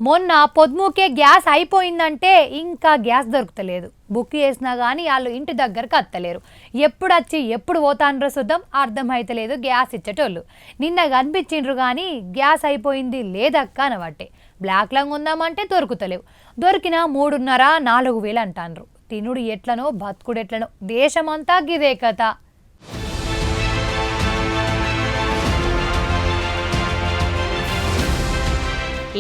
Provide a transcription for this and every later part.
మొన్న పొద్దుముకే గ్యాస్ అయిపోయిందంటే ఇంకా గ్యాస్ దొరుకుతలేదు. బుక్ చేసినా కానీ వాళ్ళు ఇంటి దగ్గరకు అత్తలేరు. ఎప్పుడు వచ్చి ఎప్పుడు పోతాండ్రో చూద్దాం అర్థమైతలేదు గ్యాస్ ఇచ్చేటోళ్ళు. నిన్న కనిపించిండ్రు కానీ గ్యాస్ అయిపోయింది లేదక్క అనబట్టే. బ్లాక్లో ఉందామంటే దొరుకుతలేవు. దొరికిన 3,500-4,000 అంటాండ్రు. తినుడు ఎట్లనో బతుకుడు ఎట్లనో దేశమంతా గిదే కథ.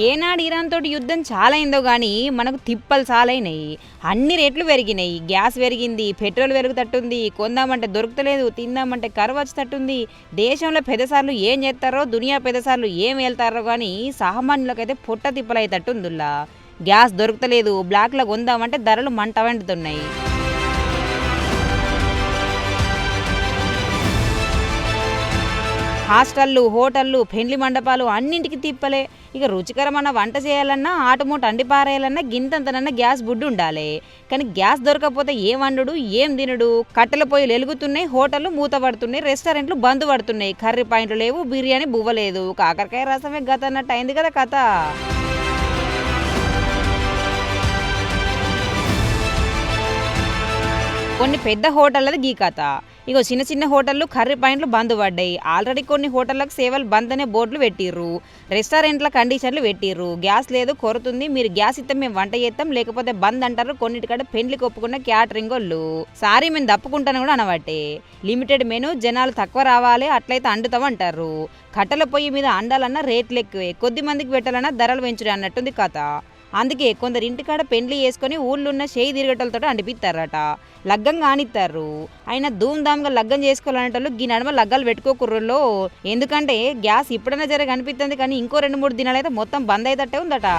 ఏనాడు ఇరాన్ తోటి యుద్ధం చాలా అయిందో కానీ మనకు తిప్పలు చాలా అయినాయి. అన్ని రేట్లు పెరిగినాయి. గ్యాస్ పెరిగింది, పెట్రోల్ పెరుగుతట్టుంది, కొందామంటే దొరుకుతలేదు, తిందామంటే కరువు వచ్చేటట్టుంది. దేశంలో పెద్దసార్లు ఏం చేస్తారో, దునియా పెద్దసార్లు ఏం వెళ్తారో కానీ సామాన్యులకైతే పొట్ట తిప్పలైతట్టుందిలా. గ్యాస్ దొరుకుతలేదు, బ్లాక్లో కొందామంటే ధరలు మంట వండుతున్నాయి. హాస్టళ్ళు, హోటళ్ళు, పెండ్లి మండపాలు అన్నింటికి తిప్పలే. ఇక రుచికరమైన వంట చేయాలన్నా, ఆటమూట అండి పారేయాలన్నా గింతంతనన్నా గ్యాస్ బుడ్డు ఉండాలి. కానీ గ్యాస్ దొరకకపోతే ఏం వండుడు, ఏం తినుడు? కట్టెల పొయ్యిలు వెలుగుతున్నాయి, హోటళ్ళు మూతపడుతున్నాయి, రెస్టారెంట్లు బంద్ పడుతున్నాయి, కర్రీ పాయింట్లు లేవు, బిర్యానీ బువ్వలేదు, కాకరకాయ రసమే గత అన్నట్టు అయింది కదా కథ. కొన్ని పెద్ద హోటళ్ళది గీ కథ. ఇగో చిన్న చిన్న హోటళ్ళు కర్రీ పాయింట్లు బంద్ పడ్డాయి. ఆల్రెడీ కొన్ని హోటళ్ళకు సేవలు బంద్ అనే బోర్డులు పెట్టిర్రు, రెస్టారెంట్ల కండిషన్లు పెట్టిర్రు. గ్యాస్ లేదు, కొరుతుంది, మీరు గ్యాస్ ఇస్తే మేము వంట చేస్తాం, లేకపోతే బంద్ అంటారు. కొన్నిటికంటే పెండ్లికి ఒప్పుకున్న క్యాటరింగ్ వాళ్ళు సారీ మేము తప్పుకుంటాను కూడా అనబట్టే. లిమిటెడ్ మెనూ, జనాలు తక్కువ రావాలి, అట్లయితే అండుతాం అంటారు. కట్టెల పొయ్యి మీద అండాలన్నా రేట్లు ఎక్కువే, కొద్ది మందికి పెట్టాలన్నా ధరలు పెంచుడే అన్నట్టుంది కథ. అందుకే కొందరు ఇంటికాడ పెండ్లి చేసుకొని ఊళ్ళున్న చేయి తిరగటలతో అండిపిస్తారట. లగ్గం కానిస్తారు. అయినా ధూమ్ధామ్గా లగ్గం చేసుకోవాలనేటోళ్ళు ఈ నడమ లగ్గాలు పెట్టుకోకుర్రలో. ఎందుకంటే గ్యాస్ ఇప్పుడైనా జర కనిపిస్తుంది కానీ ఇంకో 2-3 దినాలు అయితే మొత్తం బంద్ అయ్యేటట్టే ఉందట.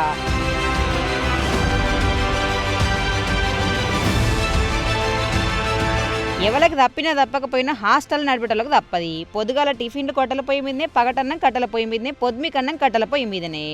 ఎవరికి తప్పినా తప్పకపోయినా హాస్టల్ నడిపేటోళ్ళకి తప్పది. పొద్దుగాల టిఫిన్లు కట్టెల పొయ్యి మీదనే, పగటన్నం కట్టెల పొయ్యి మీదనే, పొద్దుమికన్నం కట్టెల పొయ్యి మీదనే.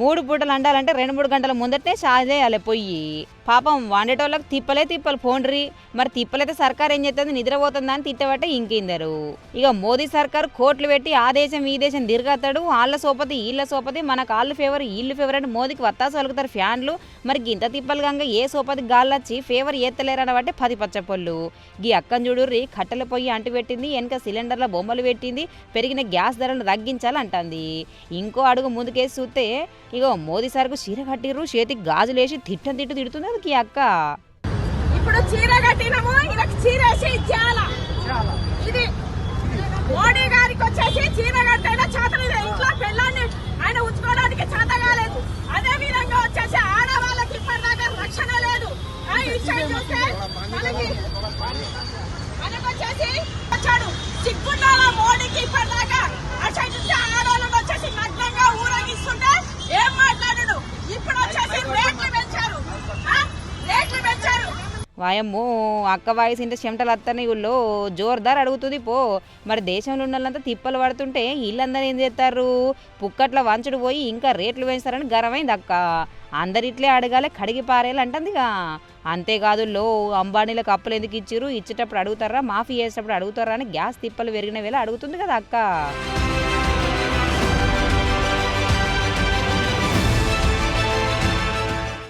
3 పూటలు అండాలంటే 2-3 గంటల ముందటనే చాలేయాలి పొయ్యి. పాపం వండేటోళ్ళకి తిప్పలు పోండ్రి. మరి తిప్పలైతే సర్కారు ఏం చేస్తుంది, నిద్రపోతుందా అని తిట్టబట్టే ఇంకేందరు. ఇక మోదీ సర్కారు కోట్లు పెట్టి ఆ దేశం ఈ దేశం తిరగతాడు. వాళ్ళ సోపతి వీళ్ళ సోపతి, మనకు వాళ్ళు ఫేవర్ వీళ్ళు ఫేవర్ అని మోదీకి వత్తాసు వలుగుతారు ఫ్యాన్లు. మరి గింత తిప్పలుగా ఏ సోపతి గాళ్ళొచ్చి ఫేవర్ ఏత్తలేరనబట్టే 10 పచ్చపొళ్ళు. గీ అక్కని చూడుర్రి, కట్టెల పొయ్యి అంటు పెట్టింది, వెనక సిలిండర్ల బొమ్మలు పెట్టింది, పెరిగిన గ్యాస్ ధరలు తగ్గించాలంటుంది. ఇంకో అడుగు ముందుకేసి చూస్తే ఇగో మోదీ సరుకు చీర కట్టిర్రు, చేతికి గాజులేసి తిడుతుంది ఈ అక్క. ఇప్పుడు చీర కట్టినము, ఈయనకి చీర వేసి ఇచ్చేయాలా. ఇది మోడీ గారికి వచ్చేసి చీర కట్టైనా చేత ఇంట్లో పిల్లల్ని ఆయన ఉంచుకోవడానికి చేత కాలేదు. అదే విధంగా వచ్చేసి ఆడవాళ్ళకి ఇప్పటిదాకా రక్షణ లేదు. చూస్తే మనకు వచ్చేసి వచ్చాడు సిగ్గుండాల మోడీకి ఇప్పటిదాకా. అసలు చూస్తే ఆడవాళ్ళని వచ్చేసి నగ్నంగా ఊరేగిస్తుంటే ఏం మాట్లాడాడు. ఇప్పుడు వచ్చేసి రేట్లు పెంచారు. వాయమ్మో, అక్క వాయిస్ ఇంటే చెమటలు అత్తని ఊళ్ళో జోర్దార్ అడుగుతుంది పో. మరి దేశంలో ఉన్న వాళ్ళంతా తిప్పలు పడుతుంటే వీళ్ళందరూ ఏం చేస్తారు? పుక్కట్ల వంచుడు పోయి ఇంకా రేట్లు పెంచుతారని గర్వమైంది అక్క. అందరిట్లే అడగాలి, కడిగి పారేయాలి అంటుందిగా. అంతేకాదు అంబానీలకు అప్పులు ఎందుకు ఇచ్చిర్రు, ఇచ్చేటప్పుడు అడుగుతారా, మాఫీ చేసేటప్పుడు అడుగుతారా అని గ్యాస్ తిప్పలు పెరిగిన వేళ అడుగుతుంది కదా అక్క.